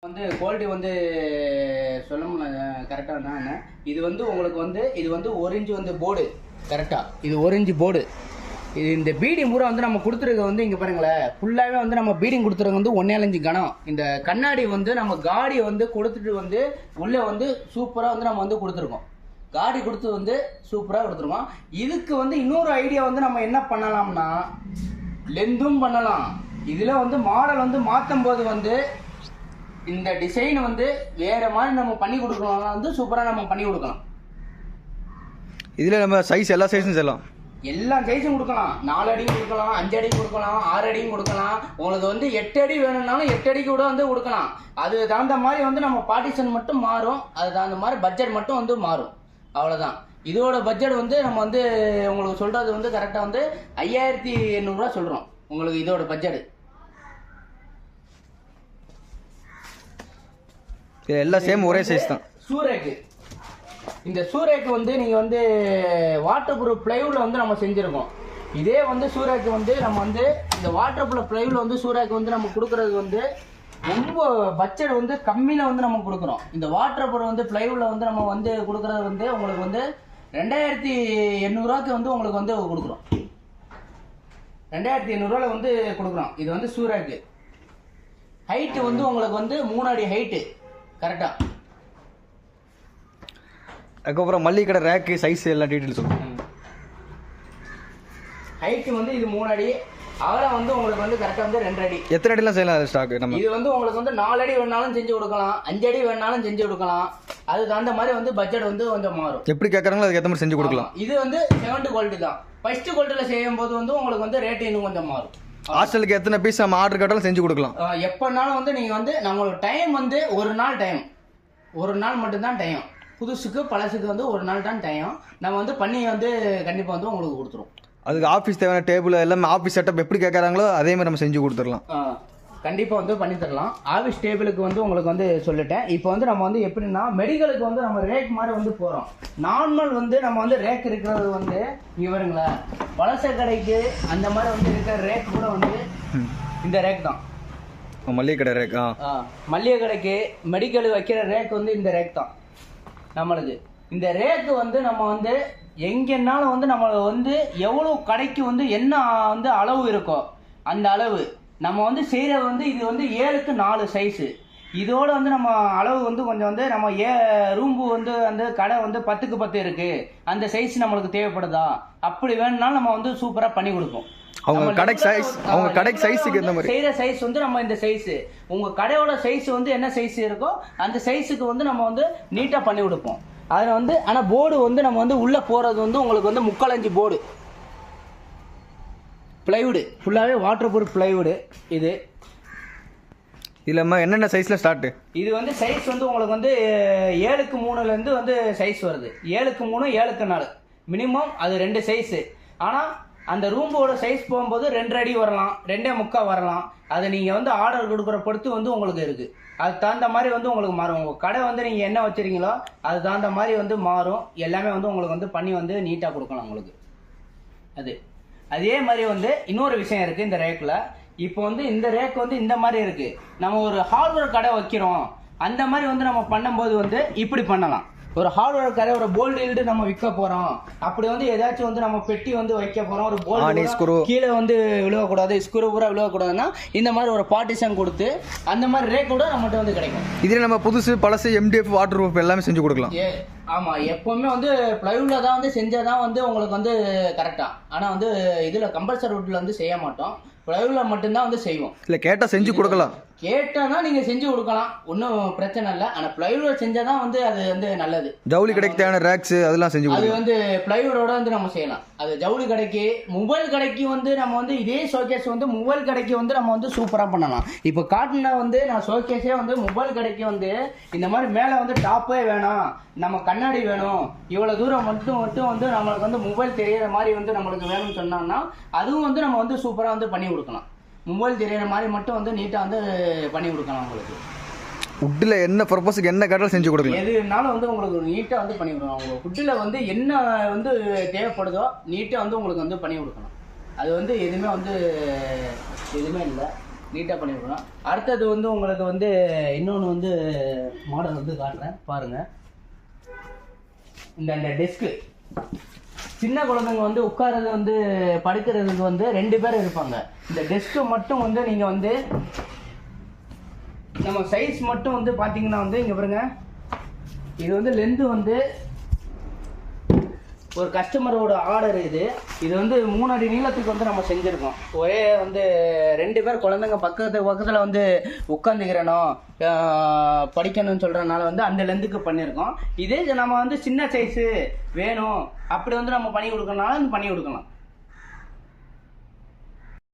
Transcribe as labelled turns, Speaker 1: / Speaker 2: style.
Speaker 1: வந்து குவாலிட்டி வந்து சொல்ல கரெக்டாக தான். இது வந்து உங்களுக்கு வந்து இது வந்து 1 இன்ச் வந்து போர்டு கரெக்டாக, இது 1 இன்ச் போர்டு. இது இந்த பீடிங் பூரா வந்து நம்ம கொடுத்துருக்க வந்து இங்கே பாருங்களேன், ஃபுல்லாகவே வந்து நம்ம பீடிங் கொடுத்துருக்க வந்து 1.5 இன்ச் கனம். இந்த கண்ணாடி வந்து நம்ம காடியை வந்து கொடுத்துட்டு வந்து உள்ளே வந்து சூப்பராக வந்து நம்ம வந்து கொடுத்துருக்கோம். காடி கொடுத்து வந்து சூப்பராக கொடுத்துருக்கோம். இதுக்கு வந்து இன்னொரு ஐடியா வந்து நம்ம என்ன பண்ணலாம்னா, லென்த்தும் பண்ணலாம். இதில் வந்து மாடல் வந்து மாற்றும் போது வந்து இந்த டிசைன் வந்து வேற மாதிரி நம்ம பண்ணி கொடுக்கலாம், வந்து சூப்பராக நம்ம பண்ணி கொடுக்கலாம்.
Speaker 2: இதில் நம்ம சைஸ் எல்லா சைஸும் செய்யலாம்,
Speaker 1: எல்லா சைஸும் கொடுக்கலாம். 4 அடியும் கொடுக்கலாம், 5 அடியும் கொடுக்கலாம், 6 அடியும் கொடுக்கலாம். உங்களுக்கு வந்து 8 அடி வேணும்னாலும் 8 அடிக்கு கூட வந்து கொடுக்கலாம். அது தகுந்த மாதிரி வந்து நம்ம பார்ட்டிஷன் மட்டும் மாறும், அது தகுந்த மாதிரி பட்ஜெட் மட்டும் வந்து மாறும், அவ்வளோதான். இதோட பட்ஜெட் வந்து நம்ம வந்து உங்களுக்கு சொல்கிறது வந்து கரெக்டாக வந்து 5800 சொல்கிறோம் உங்களுக்கு இதோட பட்ஜெட்.
Speaker 2: எல்லாம் சேம் ஒரே சைஸ் தான்.
Speaker 1: சூரேக்கு, இந்த சூரேக்கு வந்து நீங்கள் வந்து வாட்டர் ப்ரூஃப் பிளைவுட்ல வந்து நம்ம செஞ்சுருக்கோம். இதே வந்து சூரேக்கு வந்து நம்ம வந்து இந்த வாட்டர் ப்ரூஃப் பிளைவுட்ல வந்து சூரேக்கு வந்து நம்ம கொடுக்குறது வந்து ரொம்ப பட்ஜெட் வந்து கம்மியில் வந்து நம்ம கொடுக்குறோம். இந்த வாட்டர் ப்ரூஃப் வந்து பிளைவுட்ல வந்து நம்ம வந்து கொடுக்குறது வந்து உங்களுக்கு வந்து 2800 வந்து உங்களுக்கு வந்து கொடுக்குறோம். 2800 வந்து கொடுக்குறோம். இது வந்து சூரேக்கு. ஹைட்டு வந்து உங்களுக்கு வந்து 3 அடி ஹைட்டு கரெக்டா.
Speaker 2: அதுக்கப்புறம் மல்லிகை கடை ரேக்கு சைஸ் எல்லாம் டீட்டெயில் சொல்லுங்கள்.
Speaker 1: ஹைட்டு வந்து இது 3 அடி, அகலம் வந்து உங்களுக்கு வந்து கரெக்டாக வந்து 2 அடி.
Speaker 2: எத்தனை அடிலாம் செய்யலாம் அது ஸ்டாக்? நம்ம
Speaker 1: இது வந்து உங்களுக்கு வந்து 4 அடி வேணாலும் செஞ்சு கொடுக்கலாம், 5 அடி வேணாலும் செஞ்சு கொடுக்கலாம். அது தகுந்த மாதிரி வந்து பட்ஜெட் வந்து கொஞ்சம் மாறும்.
Speaker 2: எப்படி கேட்குறாங்களோ அதுக்கு ஏற்ற மாதிரி செஞ்சு கொடுக்கலாம்.
Speaker 1: இது வந்து 7th குவாலிட்டி தான். ஃபர்ஸ்ட் குவாலிட்டியில் செய்யும் போது வந்து உங்களுக்கு வந்து ரேட் இன்னும் கொஞ்சம் மாறும்.
Speaker 2: ஹாஸ்டலுக்கு எத்தனை பீஸ் நம்ம ஆர்டர் கேட்டாலும் செஞ்சு கொடுக்கலாம்.
Speaker 1: எப்போனாலும் வந்து நீங்கள் வந்து நம்மளோட டைம் வந்து ஒரு நாள் மட்டும்தான் டைம். புதுசுக்கு பழசுக்கு வந்து ஒரு நாள் தான் டைம். நம்ம வந்து பண்ணி வந்து கண்டிப்பாக வந்து உங்களுக்கு கொடுத்துருவோம்.
Speaker 2: அதுக்கு ஆஃபீஸ் தேவையான டேபிள் எல்லாமே ஆஃபீஸ் செட்டப் எப்படி கேட்குறாங்களோ அதே மாதிரி நம்ம செஞ்சு கொடுத்துடலாம்.
Speaker 1: கண்டிப்பாக வந்து பண்ணி தரலாம். ஆஃபீஸ் டேபிளுக்கு வந்து உங்களுக்கு வந்து சொல்லிட்டேன். இப்போ வந்து நம்ம வந்து எப்படின்னா மெடிக்கலுக்கு வந்து நம்ம ரேக் மாதிரி வந்து போகிறோம். நார்மல் வந்து நம்ம வந்து ரேக் இருக்கிறது வந்து இங்கே வருங்களேன், வலசை கடைக்கு அந்த மாதிரி வந்து இருக்கிற ரேக் கூட வந்து இந்த ரேக் தான்.
Speaker 2: மல்லிகை கடை ரேக்.
Speaker 1: மல்லிகை கடைக்கு மெடிக்கல் வைக்கிற ரேக் வந்து இந்த ரேக் தான் நம்மளுக்கு. இந்த ரேக்கு வந்து நம்ம வந்து எங்கேனாலும் வந்து நம்மளை வந்து எவ்வளோ கடைக்கு வந்து என்ன வந்து அளவு இருக்கோ அந்த அளவு நம்ம வந்து செய்கிறது வந்து இது வந்து 7க்கு 4 சைஸு. இதோடு வந்து நம்ம அளவு வந்து கொஞ்சம் வந்து நம்ம ரூம்பு வந்து அந்த கடை வந்து 10க்கு 10 இருக்குது, அந்த சைஸ் நம்மளுக்கு தேவைப்படுதா, அப்படி வேணும்னாலும் நம்ம வந்து சூப்பராக பண்ணி கொடுப்போம்.
Speaker 2: அவங்க கடைக்கு சைஸ், அவங்க கடைக்கு சைஸுக்கு இந்த மாதிரி
Speaker 1: செய்கிற சைஸ் வந்து நம்ம இந்த சைஸு, உங்கள் கடையோட சைஸ் வந்து என்ன சைஸ் இருக்கோ அந்த சைஸுக்கு வந்து நம்ம வந்து நீட்டாக பண்ணி கொடுப்போம். அதில் வந்து ஆனால் போர்டு வந்து நம்ம வந்து உள்ளே போகிறது வந்து உங்களுக்கு வந்து 3/4 இன்ச் போர்டு பிளைவுடு, ஃபுல்லாகவே வாட்டர் ப்ரூஃப் பிளைவுடு. இது
Speaker 2: இல்லாமல் என்னென்ன சைஸில் ஸ்டார்ட்டு?
Speaker 1: இது வந்து சைஸ் வந்து உங்களுக்கு வந்து 7க்கு 3லேருந்து வந்து சைஸ் வருது. 7க்கு 3, 7க்கு 4 மினிமம், அது 2 சைஸு. ஆனால் அந்த ரூம்போட சைஸ் போகும்போது 2 அடி வரலாம், 2.25 வரலாம். அது நீங்கள் வந்து ஆர்டர் கொடுக்குற பொறுத்து வந்து உங்களுக்கு இருக்குது. அது தகுந்த மாதிரி வந்து உங்களுக்கு மாறும். உங்கள் கடை வந்து நீங்கள் என்ன வச்சுருக்கீங்களோ அது தகுந்த மாதிரி வந்து மாறும். எல்லாமே வந்து உங்களுக்கு வந்து பண்ணி வந்து நீட்டாக கொடுக்கலாம் உங்களுக்கு. அதே மாதிரி வந்து இன்னொரு விஷயம் இருக்குது இந்த ரேக்கில். இப்போ வந்து இந்த ரேக் வந்து இந்த மாதிரி இருக்குது. நம்ம ஒரு ஹார்ட்வேர் கடை வைக்கிறோம், அந்த மாதிரி வந்து நம்ம பண்ணும்போது வந்து இப்படி பண்ணலாம். ஒரு ஹார்ட்வேர் கடை, ஒரு போல்டு நம்ம விற்க போகிறோம், அப்படி வந்து ஏதாச்சும் வந்து நம்ம பெட்டி வந்து வைக்க போகிறோம், ஒரு போல்டு கீழே வந்து விழுவக்கூடாது, ஸ்க்ரூ பூரா விழுவக்கூடாதுன்னா இந்த மாதிரி ஒரு பார்ட்டிஷன் கொடுத்து அந்த மாதிரி ரேக் கூட நம்மகிட்ட வந்து கிடைக்கும்.
Speaker 2: இதில் நம்ம புதுசு பழசு MDF வாட்டர் ப்ரூஃப் எல்லாமே செஞ்சு கொடுக்கலாம்.
Speaker 1: ஆமாம், எப்போவுமே வந்து ப்ளைவுட்ல தான் வந்து செஞ்சால் தான் வந்து உங்களுக்கு வந்து கரெக்டாக. ஆனால் வந்து இதில் கம்பல்சரி வுட்டில் வந்து செய்ய மாட்டோம், ப்ளைவுட்ல மட்டும்தான் வந்து செய்வோம்.
Speaker 2: இல்லை கேட்டால் செஞ்சு கொடுக்கலாம்.
Speaker 1: கேட்டானா நீங்கள் செஞ்சு கொடுக்கலாம், ஒன்றும் பிரச்சனை இல்லை. ஆனால் ப்ளைவுட்ல செஞ்சால் தான் வந்து அது வந்து நல்லது.
Speaker 2: ஜவுளி கடைக்கு தேவையான ரேக்ஸ் அதெல்லாம் செஞ்சு
Speaker 1: அது வந்து ப்ளைவுடோட வந்து நம்ம செய்யலாம். அது ஜவுளி கடைக்கு, மொபைல் கடைக்கு வந்து நம்ம வந்து இதே ஷோகேஸ் வந்து மொபைல் கடைக்கு வந்து நம்ம வந்து சூப்பராக பண்ணலாம். இப்போ காட்டினா வந்து நான் ஷோகேஸே வந்து மொபைல் கடைக்கு வந்து இந்த மாதிரி மேலே வந்து டாப்பே வேணாம், நம்ம கண்ணாடி வேணும், இவ்வளோ தூரம் மட்டும் வந்து நம்மளுக்கு வந்து மொபைல் தெரியற மாதிரி வந்து நம்மளுக்கு வேணும்னு சொன்னாங்கன்னா அதுவும் வந்து நம்ம வந்து சூப்பராக வந்து பண்ணி கொடுக்கலாம். மொபைல் தெரியற மாதிரி மட்டும் வந்து நீட்டாக வந்து பண்ணி கொடுக்கலாம். உங்களுக்கு
Speaker 2: உட்டில் என்ன பர்பஸுக்கு என்ன கேட்டாலும் செஞ்சு கொடுக்கலாம்.
Speaker 1: எதுனாலும் வந்து உங்களுக்கு நீட்டாக வந்து பண்ணி கொடுக்கலாம். உங்களுக்கு உட்டில் வந்து என்ன வந்து தேவைப்படுதோ நீட்டாக வந்து உங்களுக்கு வந்து பண்ணி கொடுக்கலாம். அது வந்து எதுவுமே இல்லை. நீட்டாக பண்ணி கொடுக்கலாம். அடுத்தது வந்து உங்களுக்கு வந்து இன்னொன்று வந்து மாடல் வந்து காட்டுறேன் பாருங்கள். இந்த டெஸ்க்கு சின்ன குழந்தைங்க வந்து உட்கார்றது வந்து படுக்கிறதுக்கு வந்து 2 பேர் இருப்பாங்க. இந்த டெஸ்க்கு மட்டும் வந்து நீங்கள் வந்து நம்ம சைஸ் மட்டும் வந்து பார்த்தீங்கன்னா வந்து இங்கே பாருங்க, இது வந்து லென்த்து வந்து ஒரு கஸ்டமரோட ஆர்டர் இது வந்து 3 அடி நீளத்துக்கு வந்து நம்ம செஞ்சுருக்கோம். ஒரே வந்து 2 பேர் குழந்தைங்க பக்கத்தில் வந்து உட்காந்துக்கிறணும் படிக்கணும்னு சொல்கிறதுனால வந்து அந்த லென்த்துக்கு பண்ணியிருக்கோம். இதே நம்ம வந்து சின்ன சைஸு வேணும் அப்படி வந்து நம்ம பண்ணி கொடுக்கறனால பண்ணி கொடுக்கலாம்.